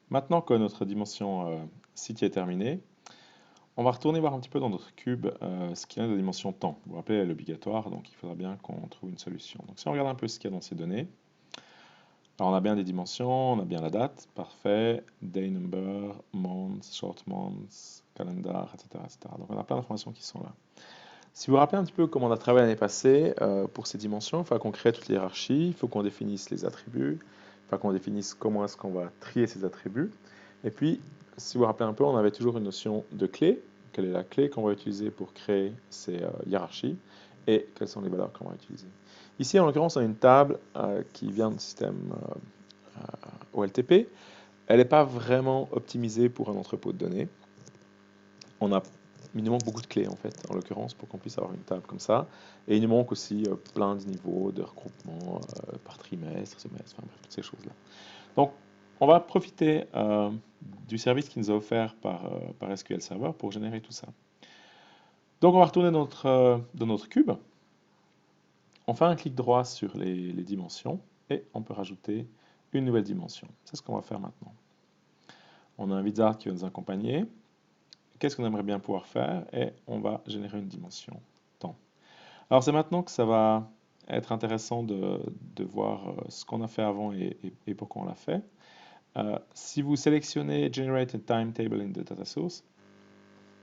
Maintenant que notre dimension city est terminée, on va retourner voir un petit peu dans notre cube ce qu'il y a de dimension temps. Vous vous rappelez, elle est obligatoire, donc il faudra bien qu'on trouve une solution. Donc si on regarde un peu ce qu'il y a dans ces données, alors on a bien des dimensions, on a bien la date, parfait, day number, month, short month, calendar, etc., etc. Donc on a plein d'informations qui sont là. Si vous vous rappelez un petit peu comment on a travaillé l'année passée pour ces dimensions, il faut qu'on crée toute l'hierarchie, il faut qu'on définisse les attributs, il faut qu'on définisse comment est-ce qu'on va trier ces attributs. Et puis, si vous vous rappelez un peu, on avait toujours une notion de clé. Quelle est la clé qu'on va utiliser pour créer ces hiérarchies et quelles sont les valeurs qu'on va utiliser. Ici, en l'occurrence, on a une table qui vient du système OLTP. Elle n'est pas vraiment optimisée pour un entrepôt de données. On a il nous manque beaucoup de clés en fait, en l'occurrence, pour qu'on puisse avoir une table comme ça. Et il nous manque aussi plein de niveaux de regroupement par trimestre, semestre, enfin bref, toutes ces choses-là. Donc, on va profiter du service qui nous a offert par SQL Server pour générer tout ça. Donc, on va retourner dans notre cube. On fait un clic droit sur les dimensions et on peut rajouter une nouvelle dimension. C'est ce qu'on va faire maintenant. On a un wizard qui va nous accompagner. Qu'est-ce qu'on aimerait bien pouvoir faire? Et on va générer une dimension temps. Alors c'est maintenant que ça va être intéressant de voir ce qu'on a fait avant et pourquoi on l'a fait. Si vous sélectionnez Generate a Timetable in the Data Source,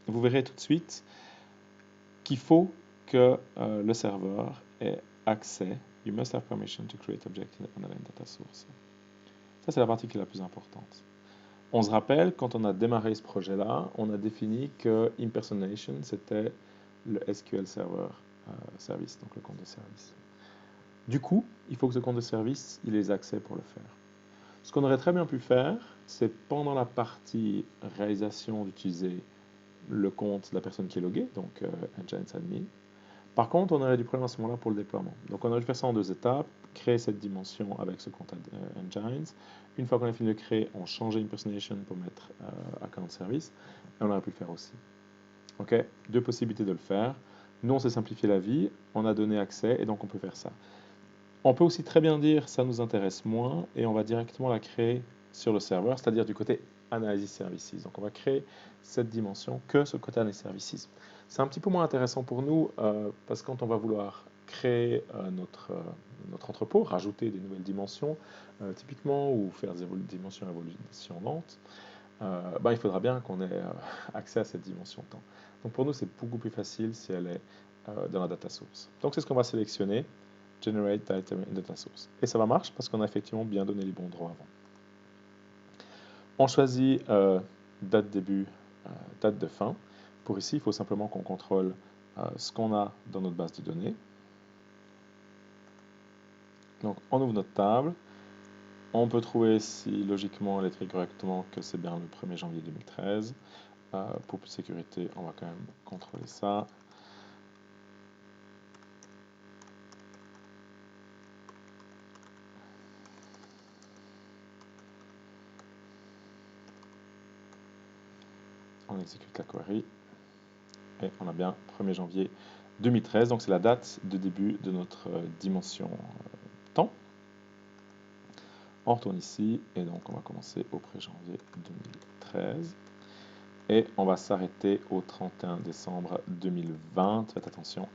vous verrez tout de suite qu'il faut que le serveur ait accès. You must have permission to create object in the data source. Ça, c'est la partie qui est la plus importante. On se rappelle, quand on a démarré ce projet-là, on a défini que Impersonation, c'était le SQL Server Service, donc le compte de service. Du coup, il faut que ce compte de service, il ait les accès pour le faire. Ce qu'on aurait très bien pu faire, c'est pendant la partie réalisation d'utiliser le compte de la personne qui est loguée, donc Engines Admin. Par contre, on aurait du problème à ce moment-là pour le déploiement. Donc on aurait dû faire ça en deux étapes, créer cette dimension avec ce compte Engines. Une fois qu'on a fini de créer, on changeait Impersonation pour mettre Account Service, et on aurait pu le faire aussi. Ok, deux possibilités de le faire. Nous, on s'est simplifié la vie, on a donné accès, et donc on peut faire ça. On peut aussi très bien dire ça nous intéresse moins, et on va directement la créer sur le serveur, c'est-à-dire du côté Analysis Services. Donc on va créer cette dimension que sur le côté Analysis Services. C'est un petit peu moins intéressant pour nous parce que quand on va vouloir créer notre entrepôt, rajouter des nouvelles dimensions typiquement ou faire des dimensions évolutionnantes, il faudra bien qu'on ait accès à cette dimension temps. Donc pour nous c'est beaucoup plus facile si elle est dans la data source. Donc c'est ce qu'on va sélectionner, Generate Item in Data Source. Et ça va marcher parce qu'on a effectivement bien donné les bons droits avant. On choisit date début, date de fin. Pour ici, il faut simplement qu'on contrôle ce qu'on a dans notre base de données. Donc, on ouvre notre table. On peut trouver si logiquement elle est écrite correctement que c'est bien le 1er janvier 2013. Pour plus de sécurité, on va quand même contrôler ça. On exécute la query. Et on a bien 1er janvier 2013. Donc, c'est la date de début de notre dimension temps. On retourne ici et donc on va commencer au 1er janvier 2013 et on va s'arrêter au 31 décembre 2020. Faites attention,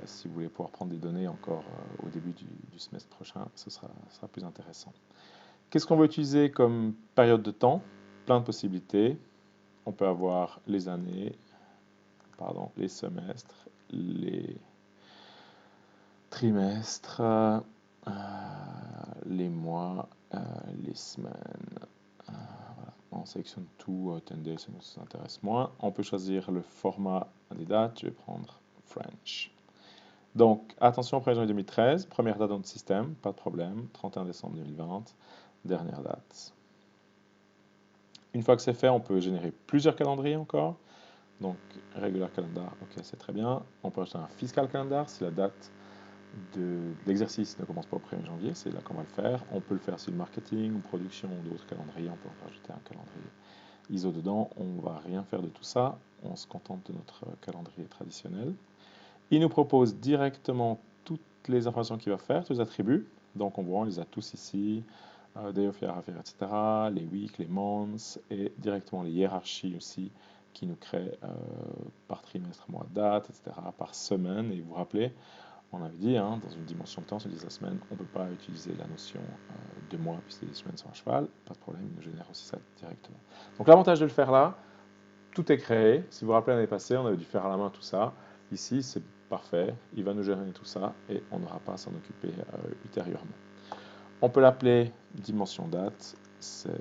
si vous voulez pouvoir prendre des données encore au début du semestre prochain, ce sera plus intéressant. Qu'est-ce qu'on va utiliser comme période de temps? Plein de possibilités. On peut avoir les années, les semestres, les trimestres, les mois, les semaines. Voilà. On sélectionne tout, 10 days, ça nous intéresse moins. On peut choisir le format des dates. Je vais prendre French. Donc, attention, 1er janvier 2013, première date dans notre système, pas de problème. 31 décembre 2020, dernière date. Une fois que c'est fait, on peut générer plusieurs calendriers encore. Donc, regular calendar, ok, c'est très bien. On peut ajouter un fiscal calendar si la date de l'exercice ne commence pas au 1er janvier, c'est là qu'on va le faire. On peut le faire sur le marketing ou production ou d'autres calendriers, on peut rajouter un calendrier ISO dedans. On ne va rien faire de tout ça, on se contente de notre calendrier traditionnel. Il nous propose directement toutes les informations qu'il va faire, tous les attributs. Donc on voit, on les a tous ici. day of year à faire, etc. Les weeks, les months et directement les hiérarchies aussi qui nous créent par trimestre, mois, date, etc. par semaine. Et vous vous rappelez, on avait dit, hein, dans une dimension de temps, sur 10 la semaine, on ne peut pas utiliser la notion de mois puisque les semaines sont à cheval. Pas de problème, il nous génère aussi ça directement. Donc l'avantage de le faire là, tout est créé. Si vous vous rappelez l'année passée, on avait dû faire à la main tout ça. Ici, c'est parfait. Il va nous gérer tout ça et on n'aura pas à s'en occuper ultérieurement. On peut l'appeler dimension date, c'est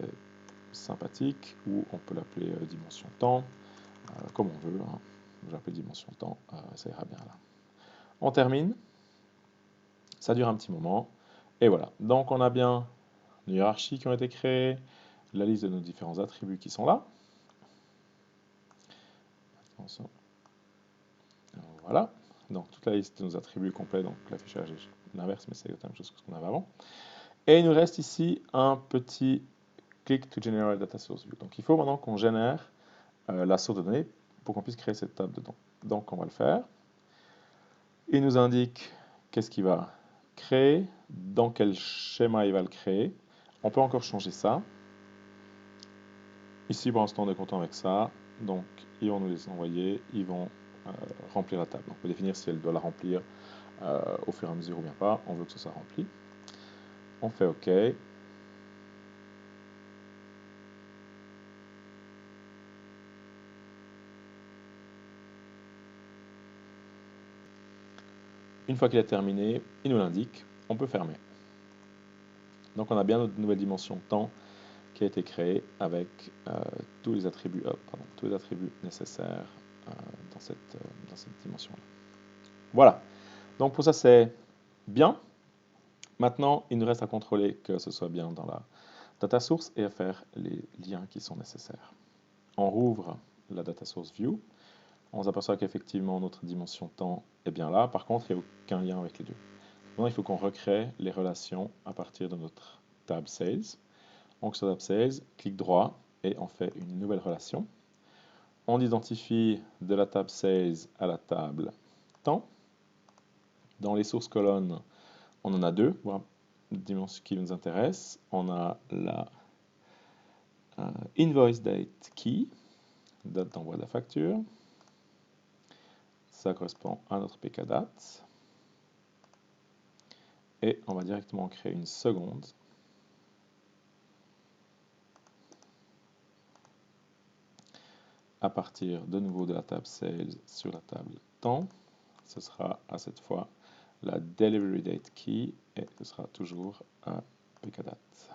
sympathique, ou on peut l'appeler dimension temps, comme on veut. Hein. Je l'appelle dimension temps, ça ira bien là. On termine. Ça dure un petit moment. Et voilà. Donc on a bien une hiérarchie qui ont été créées, la liste de nos différents attributs qui sont là. Voilà. Donc toute la liste de nos attributs complets, donc l'affichage est l'inverse, mais c'est la même chose que ce qu'on avait avant. Et il nous reste ici un petit click to generate data source view. Donc il faut maintenant qu'on génère la source de données pour qu'on puisse créer cette table dedans. Donc on va le faire. Il nous indique qu'est-ce qu'il va créer, dans quel schéma il va le créer. On peut encore changer ça. Ici pour l'instant on est content avec ça. Donc ils vont nous les envoyer, ils vont remplir la table. Donc, on peut définir si elle doit la remplir au fur et à mesure ou bien pas. On veut que ce soit rempli. On fait OK. Une fois qu'il est terminé, il nous l'indique, on peut fermer. Donc on a bien notre nouvelle dimension temps qui a été créée avec tous les attributs, tous les attributs nécessaires dans cette dimension-là. Voilà. Donc pour ça c'est bien. Maintenant, il nous reste à contrôler que ce soit bien dans la data source et à faire les liens qui sont nécessaires. On rouvre la data source view. On s'aperçoit qu'effectivement notre dimension temps est bien là. Par contre, il n'y a aucun lien avec les deux. Maintenant, il faut qu'on recrée les relations à partir de notre table Sales. Donc sur table Sales, clic droit et on fait une nouvelle relation. On identifie de la table Sales à la table Temps. Dans les sources colonnes, on en a deux dimensions qui nous intéressent. On a la Invoice Date Key, date d'envoi de la facture. Ça correspond à notre PKDate. Et on va directement créer une seconde. À partir de nouveau de la table Sales sur la table Temps. Ce sera à cette fois la Delivery Date Key et ce sera toujours un PKDate.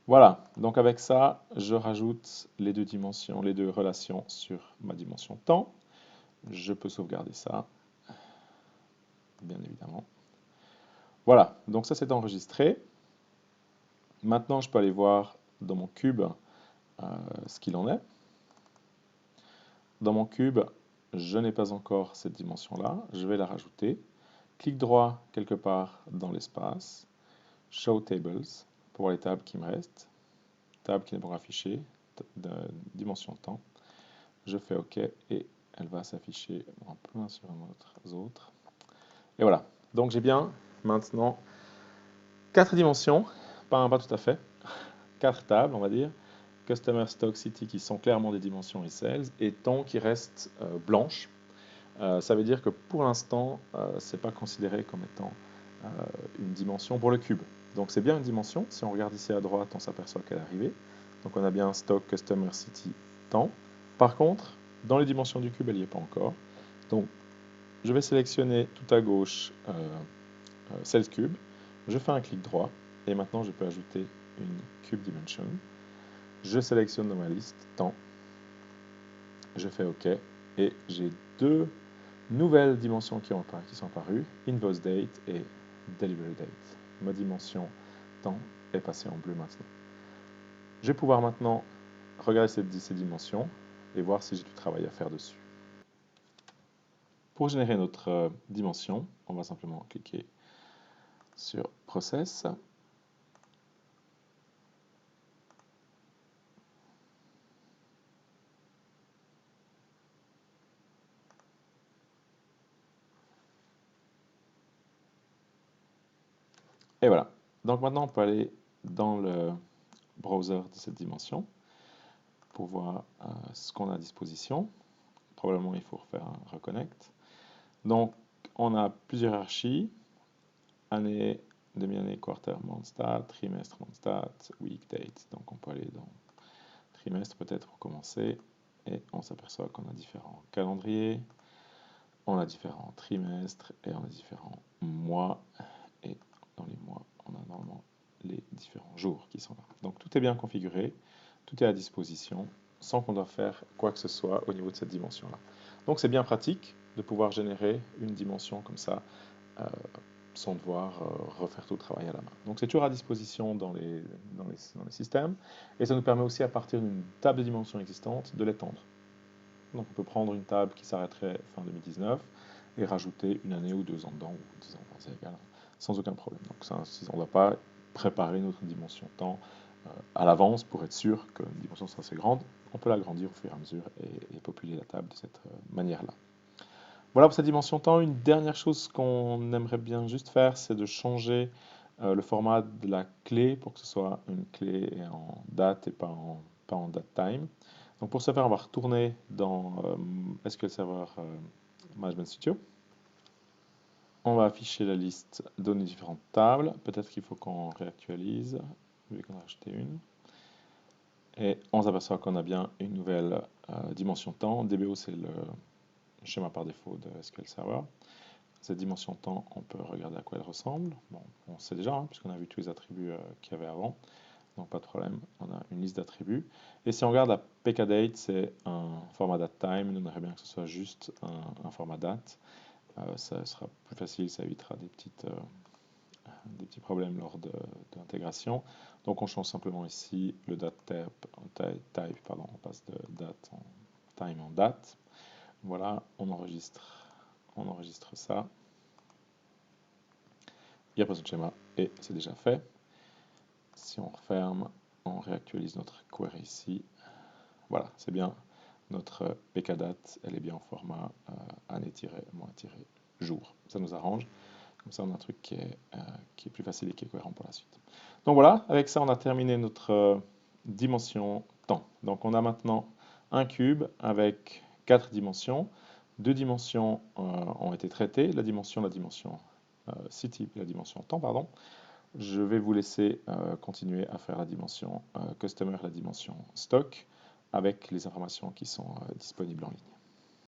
Voilà, donc avec ça, je rajoute les deux dimensions, les deux relations sur ma dimension temps. Je peux sauvegarder ça, bien évidemment. Voilà, donc ça c'est enregistré. Maintenant, je peux aller voir dans mon cube ce qu'il en est. Dans mon cube, je n'ai pas encore cette dimension-là. Je vais la rajouter. Clic droit quelque part dans l'espace. Show Tables pour voir les tables qui me restent. Table qui n'est pas affichée, de dimension temps. Je fais OK et elle va s'afficher en plein sur les autres. Et voilà. Donc j'ai bien maintenant 4 dimensions, pas tout à fait, 4 tables on va dire. Customer, Stock, City qui sont clairement des dimensions et Sales et Temps qui reste blanche. Ça veut dire que pour l'instant, ce n'est pas considéré comme étant une dimension pour le cube. Donc c'est bien une dimension. Si on regarde ici à droite, on s'aperçoit qu'elle est arrivée. Donc on a bien Stock, Customer, City, Temps. Par contre, dans les dimensions du cube, elle n'y est pas encore. Donc je vais sélectionner tout à gauche Sales Cube. Je fais un clic droit et maintenant je peux ajouter une Cube Dimension. Je sélectionne dans ma liste Temps. Je fais OK et j'ai deux nouvelles dimensions qui sont apparues, Invoice Date et Delivery Date. Ma dimension temps est passée en bleu maintenant. Je vais pouvoir maintenant regarder ces dimensions et voir si j'ai du travail à faire dessus. Pour générer notre dimension, on va simplement cliquer sur Process. Et voilà. Donc maintenant, on peut aller dans le browser de cette dimension pour voir ce qu'on a à disposition. Probablement, il faut refaire un reconnect. Donc, on a plusieurs archis, année, demi-année, quarter, month stat, trimestre, month stat, week, date. Donc, on peut aller dans trimestre peut-être pour commencer, et on s'aperçoit qu'on a différents calendriers, on a différents trimestres, et on a différents mois, et dans les mois, on a normalement les différents jours qui sont là. Donc, tout est bien configuré, tout est à disposition, sans qu'on doive faire quoi que ce soit au niveau de cette dimension-là. Donc, c'est bien pratique de pouvoir générer une dimension comme ça, sans devoir refaire tout le travail à la main. Donc c'est toujours à disposition dans les systèmes, et ça nous permet aussi à partir d'une table de dimension existante de l'étendre. Donc on peut prendre une table qui s'arrêterait fin 2019 et rajouter une année ou 2 ans dedans, ou 10 ans dedans, c'est égal, sans aucun problème. Donc ça, on ne doit pas préparer notre dimension temps à l'avance pour être sûr qu'une dimension sera assez grande. On peut l'agrandir au fur et à mesure et populer la table de cette manière-là. Voilà pour cette dimension temps. Une dernière chose qu'on aimerait bien juste faire, c'est de changer le format de la clé pour que ce soit une clé en date et pas en date time. Donc pour ce faire, on va retourner dans SQL Server Management Studio. On va afficher la liste de nos différentes tables. Peut-être qu'il faut qu'on réactualise, vu qu'on a rajouté une. Et on s'aperçoit qu'on a bien une nouvelle dimension temps. DBO, c'est le schéma par défaut de SQL Server. Cette dimension temps, on peut regarder à quoi elle ressemble. Bon, on sait déjà, puisqu'on a vu tous les attributs qu'il y avait avant. Donc pas de problème, on a une liste d'attributs. Et si on regarde la pkdate, c'est un format datetime. Nous, on aimerait bien que ce soit juste un format date. Ça sera plus facile, ça évitera des petits problèmes lors de l'intégration. Donc on change simplement ici le date type, pardon, on passe de date en time en date. Voilà, on enregistre ça. Il n'y a pas de schéma et c'est déjà fait. Si on referme, on réactualise notre query ici. Voilà, c'est bien. Notre pkdate, elle est bien en format année-mois-jour. Ça nous arrange. Comme ça, on a un truc qui est plus facile et qui est cohérent pour la suite. Donc voilà, avec ça, on a terminé notre dimension temps. Donc on a maintenant un cube avec 4 dimensions. 2 dimensions ont été traitées, la dimension city, la dimension temps, pardon. Je vais vous laisser continuer à faire la dimension customer, la dimension stock, avec les informations qui sont disponibles en ligne.